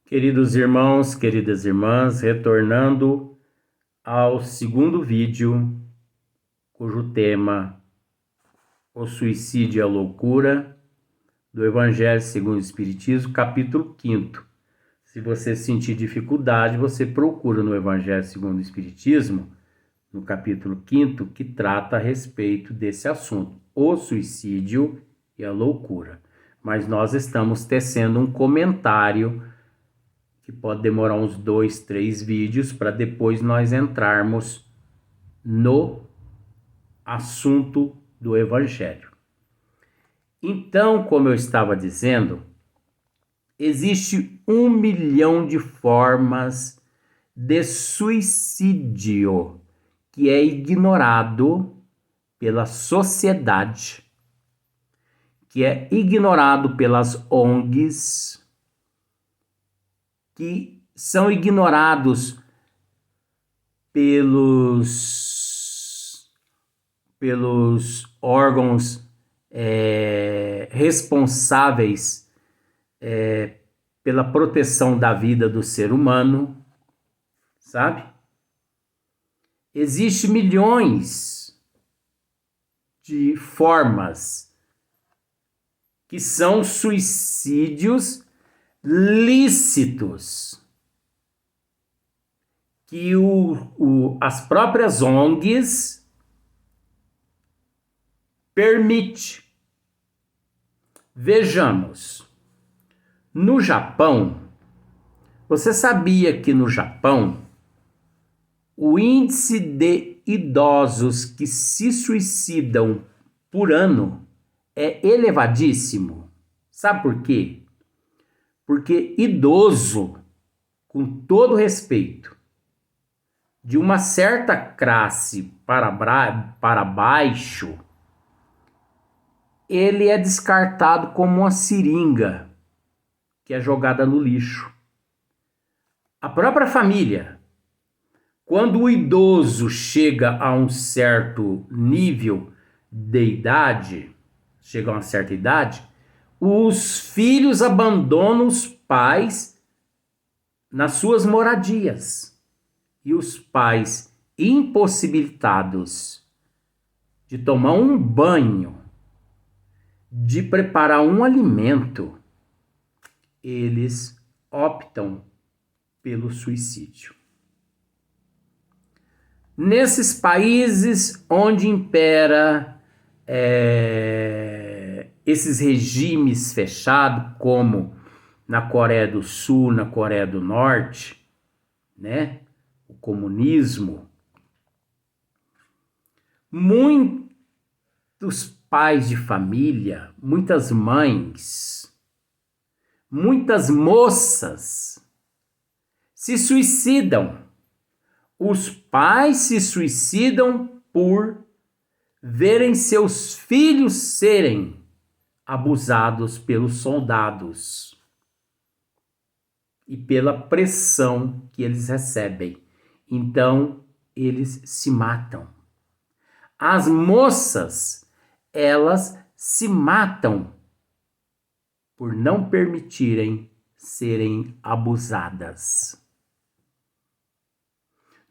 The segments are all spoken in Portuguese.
Queridos irmãos, queridas irmãs, retornando ao segundo vídeo, cujo tema O Suicídio e a Loucura, do Evangelho segundo o Espiritismo, capítulo 5º. Se você sentir dificuldade, você procura no Evangelho segundo o Espiritismo, no capítulo 5º, que trata a respeito desse assunto, o suicídio e a loucura. Mas nós estamos tecendo um comentário que pode demorar uns 2, 3 vídeos para depois nós entrarmos no assunto do Evangelho. Então, como eu estava dizendo, existe 1 milhão de formas de suicídio que é ignorado pela sociedade, que é ignorado pelas ONGs, que são ignorados pelos órgãos responsáveis pela proteção da vida do ser humano, sabe? Existem milhões de formas que são suicídios lícitos, que as próprias ONGs permitem. Vejamos, no Japão, você sabia que no Japão o índice de idosos que se suicidam por ano é elevadíssimo? Sabe por quê? Porque idoso, com todo respeito, de uma certa classe para baixo, ele é descartado como uma seringa que é jogada no lixo. A própria família, quando o idoso chega a um certo nível de idade, chega a uma certa idade, os filhos abandonam os pais nas suas moradias. E os pais impossibilitados de tomar um banho, de preparar um alimento, eles optam pelo suicídio. Nesses países onde impera esses regimes fechados, como na Coreia do Sul, na Coreia do Norte, né? O comunismo, muitos pais de família, muitas mães, muitas moças se suicidam. Os pais se suicidam por verem seus filhos serem abusados pelos soldados e pela pressão que eles recebem. Então, eles se matam. As moças, elas se matam por não permitirem serem abusadas.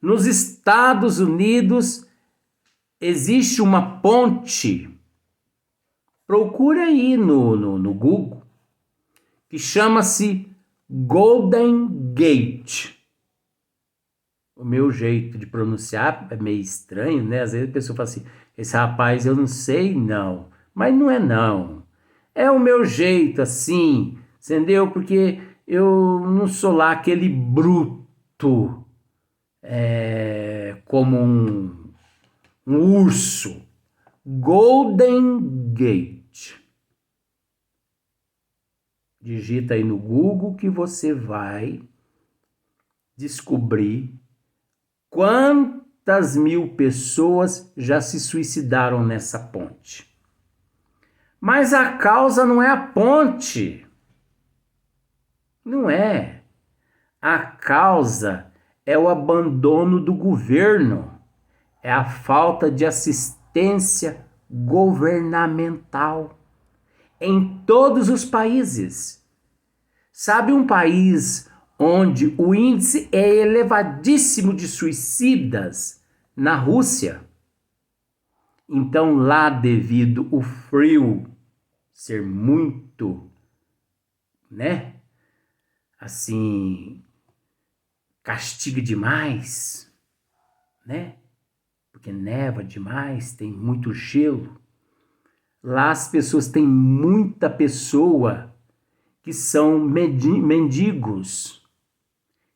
Nos Estados Unidos, existe uma ponte, procura aí no Google, que chama-se Golden Gate. O meu jeito de pronunciar é meio estranho, né? Às vezes a pessoa fala assim, esse rapaz eu não sei não, mas não é não. É o meu jeito assim, entendeu? Porque eu não sou lá aquele bruto, como um urso. Golden Gate. Digita aí no Google que você vai descobrir quantas mil pessoas já se suicidaram nessa ponte. Mas a causa não é a ponte. Não é. A causa é o abandono do governo. É a falta de assistência governamental em todos os países. Sabe um país onde o índice é elevadíssimo de suicidas na Rússia. Então, lá, devido ao frio ser muito, né? Assim, castiga demais, né? Porque neva demais, tem muito gelo. Lá as pessoas têm muita pessoa que são mendigos,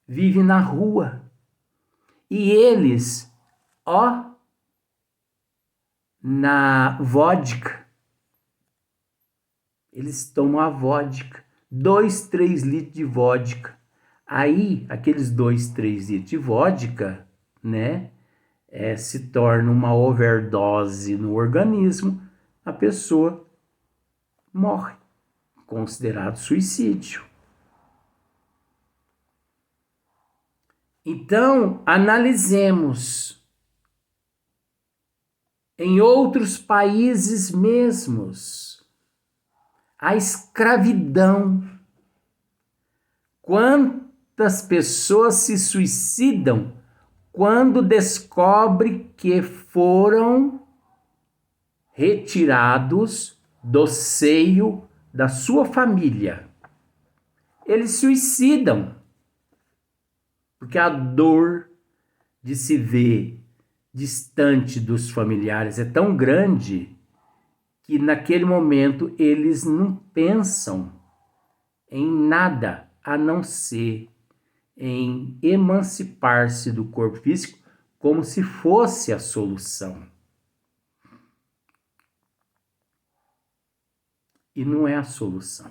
vivem na rua. E eles, na vodka, eles tomam a vodka, 2, 3 litros de vodka. Aí, aqueles 2, 3 litros de vodka, né, se torna uma overdose no organismo, a pessoa morre, considerado suicídio. Então, analisemos em outros países mesmos a escravidão. Quantas pessoas se suicidam quando descobre que foram retirados do seio da sua família? Eles suicidam, porque a dor de se ver distante dos familiares é tão grande que naquele momento eles não pensam em nada a não ser em emancipar-se do corpo físico como se fosse a solução. E não é a solução.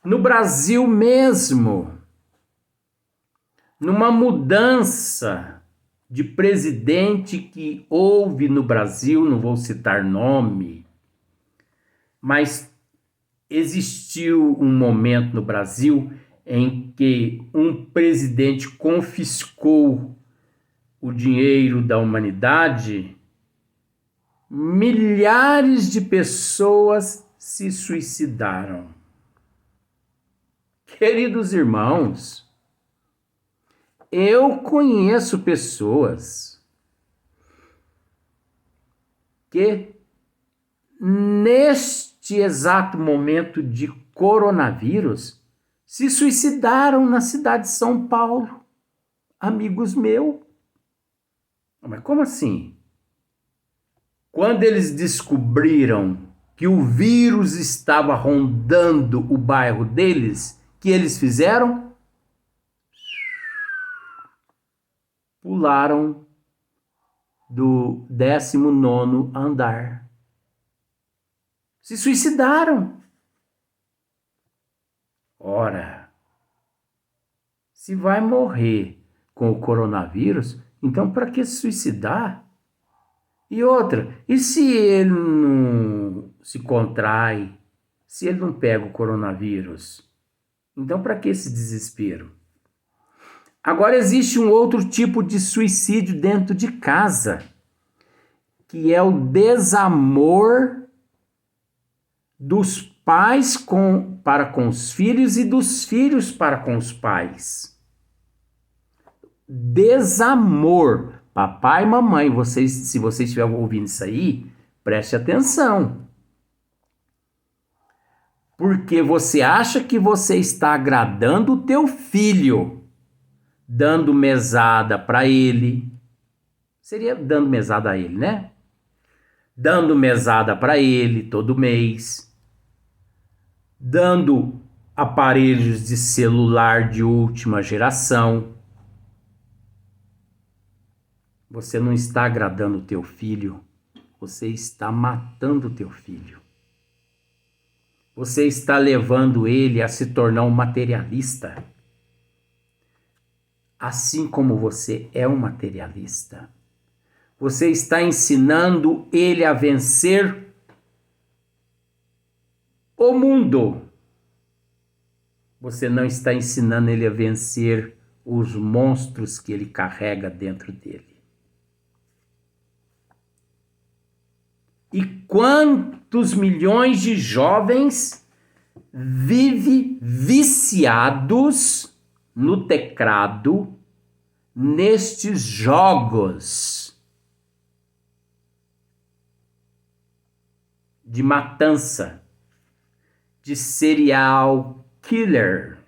No Brasil mesmo, numa mudança de presidente que houve no Brasil, não vou citar nome, mas existiu um momento no Brasil em que um presidente confiscou o dinheiro da humanidade, milhares de pessoas se suicidaram. Queridos irmãos, eu conheço pessoas que neste exato momento de coronavírus se suicidaram na cidade de São Paulo. Amigos meus. Mas como assim? Quando eles descobriram que o vírus estava rondando o bairro deles, que eles fizeram? Pularam do 19º andar. Se suicidaram. Ora, se vai morrer com o coronavírus, então para que se suicidar? E outra, e se ele não se contrai, se ele não pega o coronavírus? Então para que esse desespero? Agora existe um outro tipo de suicídio dentro de casa, que é o desamor dos pais para com os filhos e dos filhos para com os pais. Desamor. Papai e mamãe, se vocês estiverem ouvindo isso aí, preste atenção. Porque você acha que você está agradando o teu filho, dando mesada para ele. Seria dando mesada a ele, né? Dando mesada para ele todo mês. Dando aparelhos de celular de última geração. Você não está agradando o teu filho, você está matando o teu filho. Você está levando ele a se tornar um materialista. Assim como você é um materialista. Você está ensinando ele a vencer o mundo. Você não está ensinando ele a vencer os monstros que ele carrega dentro dele. E quantos milhões de jovens vive viciados no teclado, nestes jogos de matança, de serial killer,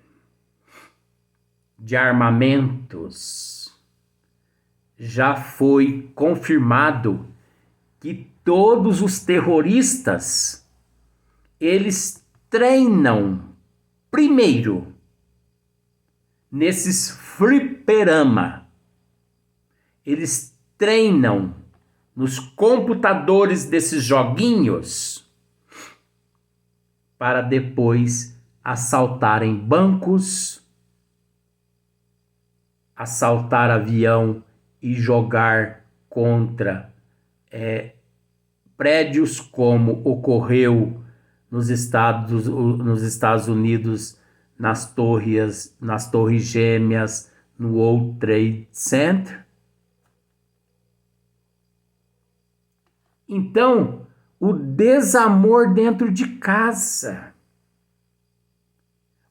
de armamentos. Já foi confirmado que todos os terroristas, eles treinam primeiro nesses fliperama. Eles treinam nos computadores desses joguinhos para depois assaltarem bancos, assaltar avião e jogar contra prédios, como ocorreu nos Estados Unidos, nas torres gêmeas, no World Trade Center. Então, o desamor dentro de casa.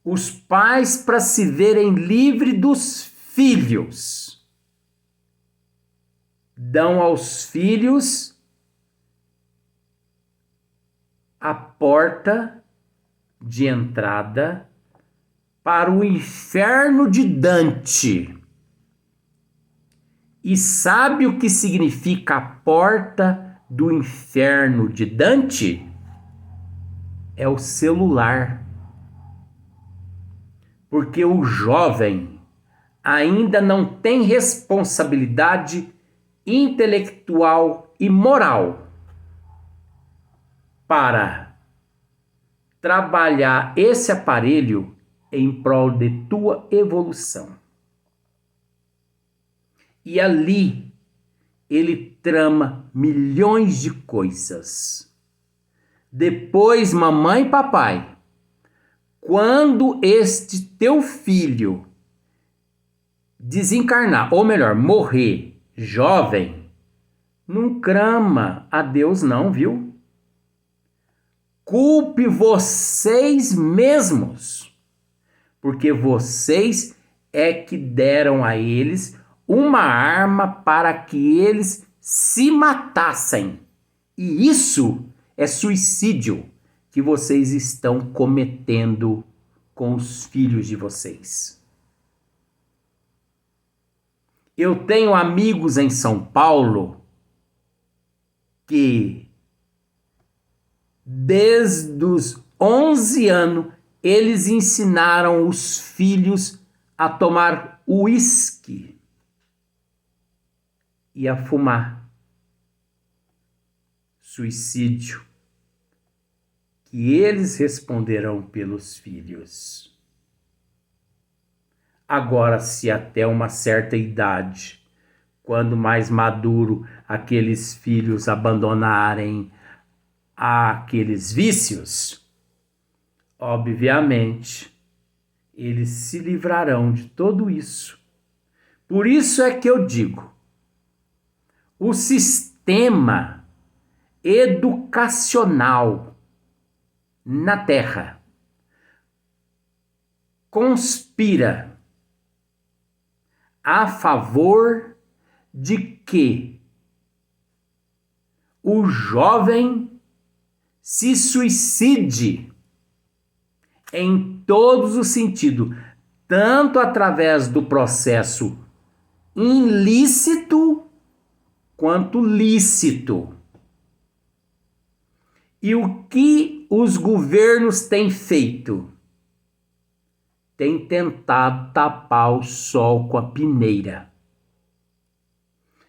Os pais, para se verem livres dos filhos, dão aos filhos a porta de entrada para o inferno de Dante. E sabe o que significa a porta do inferno de Dante? É o celular. Porque o jovem ainda não tem responsabilidade intelectual e moral para trabalhar esse aparelho em prol de tua evolução. E ali ele trama milhões de coisas. Depois, mamãe e papai, quando este teu filho desencarnar, ou melhor, morrer jovem, não crama a Deus não, viu? Culpe vocês mesmos, porque vocês é que deram a eles uma arma para que eles se matassem. E isso é suicídio que vocês estão cometendo com os filhos de vocês. Eu tenho amigos em São Paulo que desde os 11 anos, eles ensinaram os filhos a tomar uísque e a fumar. Suicídio. Que eles responderão pelos filhos. Agora, se até uma certa idade, quando mais maduro, aqueles filhos abandonarem aqueles vícios, obviamente, eles se livrarão de tudo isso. Por isso é que eu digo, o sistema educacional na Terra conspira a favor de que o jovem se suicide em todos os sentidos, tanto através do processo ilícito quanto lícito. E o que os governos têm feito? Têm tentado tapar o sol com a peneira.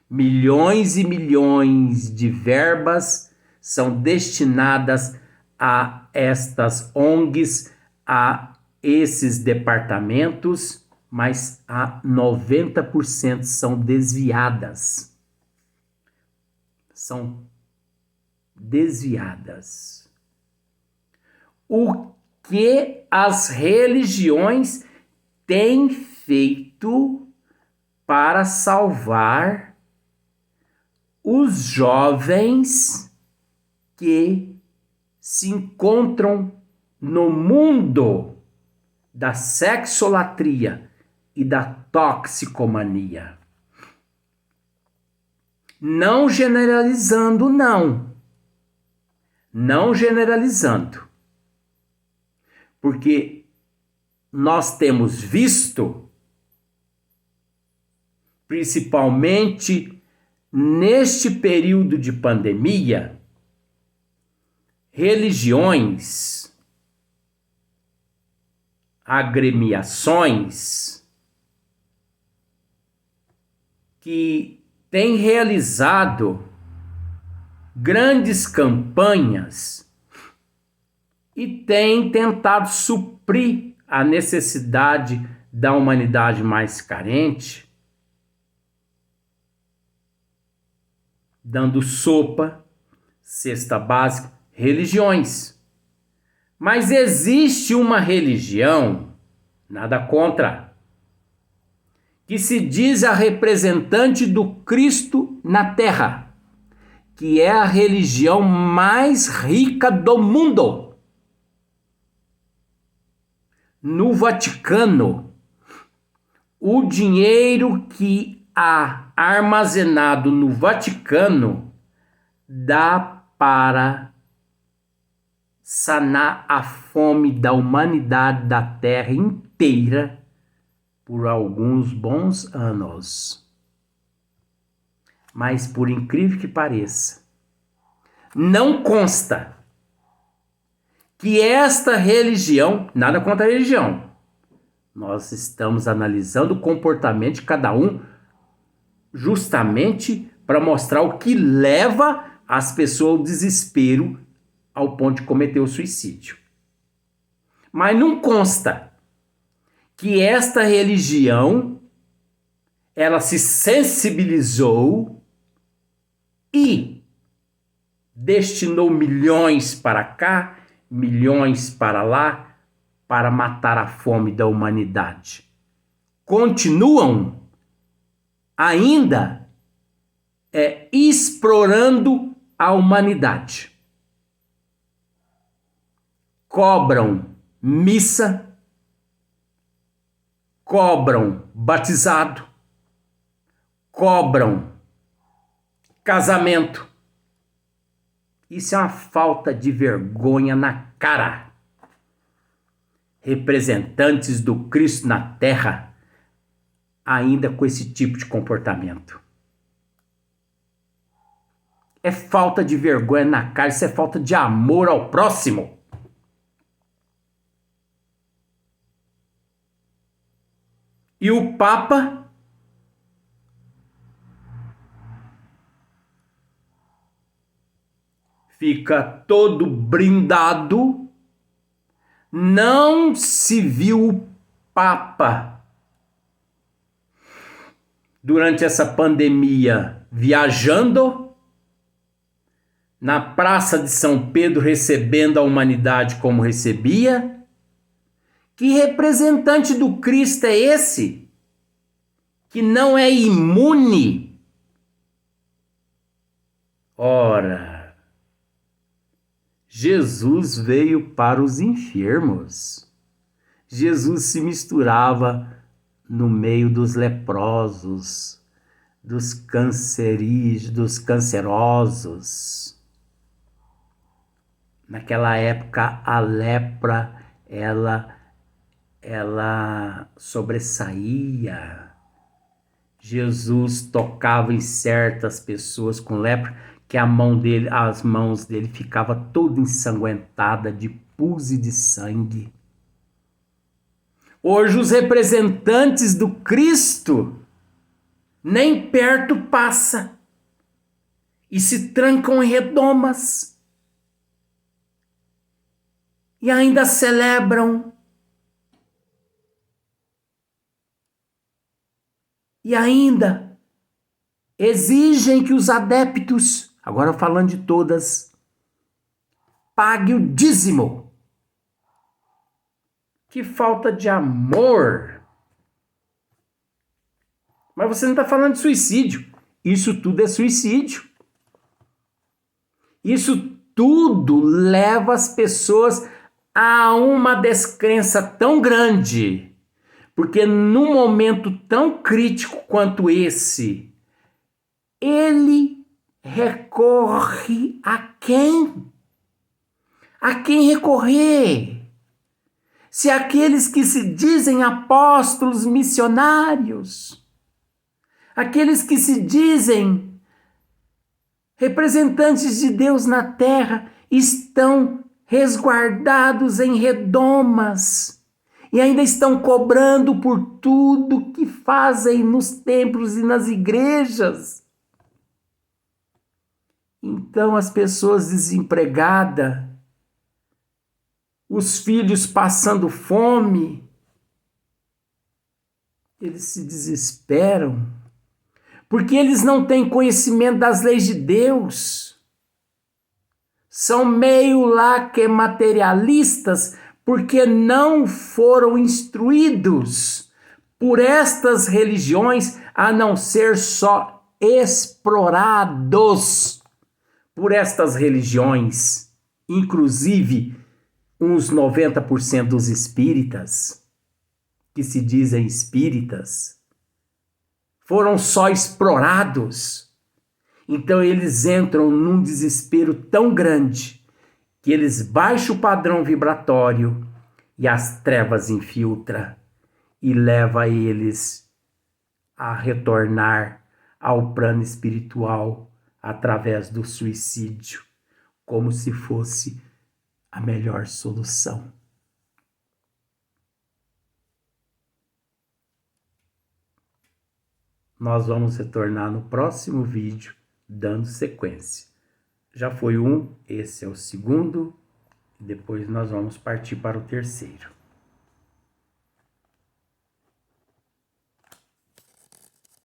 Milhões e milhões de verbas são destinadas a estas ONGs, a esses departamentos, mas a 90% são desviadas. São desviadas. O que as religiões têm feito para salvar os jovens que se encontram no mundo da sexolatria e da toxicomania. Não generalizando, não. Não generalizando. Porque nós temos visto, principalmente neste período de pandemia, religiões, agremiações que têm realizado grandes campanhas e têm tentado suprir a necessidade da humanidade mais carente, dando sopa, cesta básica, religiões. Mas existe uma religião, nada contra, que se diz a representante do Cristo na Terra, que é a religião mais rica do mundo. No Vaticano, o dinheiro que há armazenado no Vaticano dá para sanar a fome da humanidade da Terra inteira por alguns bons anos. Mas, por incrível que pareça, não consta que esta religião, nada contra a religião, nós estamos analisando o comportamento de cada um justamente para mostrar o que leva as pessoas ao desespero ao ponto de cometer o suicídio. Mas não consta que esta religião ela se sensibilizou e destinou milhões para cá, milhões para lá, para matar a fome da humanidade. Continuam ainda explorando a humanidade. Cobram missa, cobram batizado, cobram casamento. Isso é uma falta de vergonha na cara. Representantes do Cristo na Terra, ainda com esse tipo de comportamento. É falta de vergonha na cara, isso é falta de amor ao próximo. E o Papa fica todo brindado. Não se viu o Papa durante essa pandemia viajando na Praça de São Pedro, recebendo a humanidade como recebia. Que representante do Cristo é esse? Que não é imune? Ora, Jesus veio para os enfermos. Jesus se misturava no meio dos leprosos, dos cancerosos. Naquela época, a lepra, ela sobressaía. Jesus tocava em certas pessoas com lepra, que as mãos dele ficavam toda ensanguentada de pus e de sangue. Hoje os representantes do Cristo nem perto passa e se trancam em redomas e ainda celebram e ainda exigem que os adeptos, agora falando de todas, paguem o dízimo. Que falta de amor. Mas você não está falando de suicídio. Isso tudo é suicídio. Isso tudo leva as pessoas há uma descrença tão grande, porque num momento tão crítico quanto esse, ele recorre a quem? A quem recorrer? Se aqueles que se dizem apóstolos missionários, aqueles que se dizem representantes de Deus na terra, estão resguardados em redomas e ainda estão cobrando por tudo que fazem nos templos e nas igrejas. Então as pessoas desempregadas, os filhos passando fome, eles se desesperam, porque eles não têm conhecimento das leis de Deus. São meio lá que materialistas, porque não foram instruídos por estas religiões, a não ser só explorados por estas religiões, inclusive uns 90% dos espíritas, que se dizem espíritas, foram só explorados. Então eles entram num desespero tão grande que eles baixam o padrão vibratório e as trevas infiltram e leva eles a retornar ao plano espiritual através do suicídio, como se fosse a melhor solução. Nós vamos retornar no próximo vídeo, dando sequência. Já foi um, esse é o segundo, e depois nós vamos partir para o terceiro.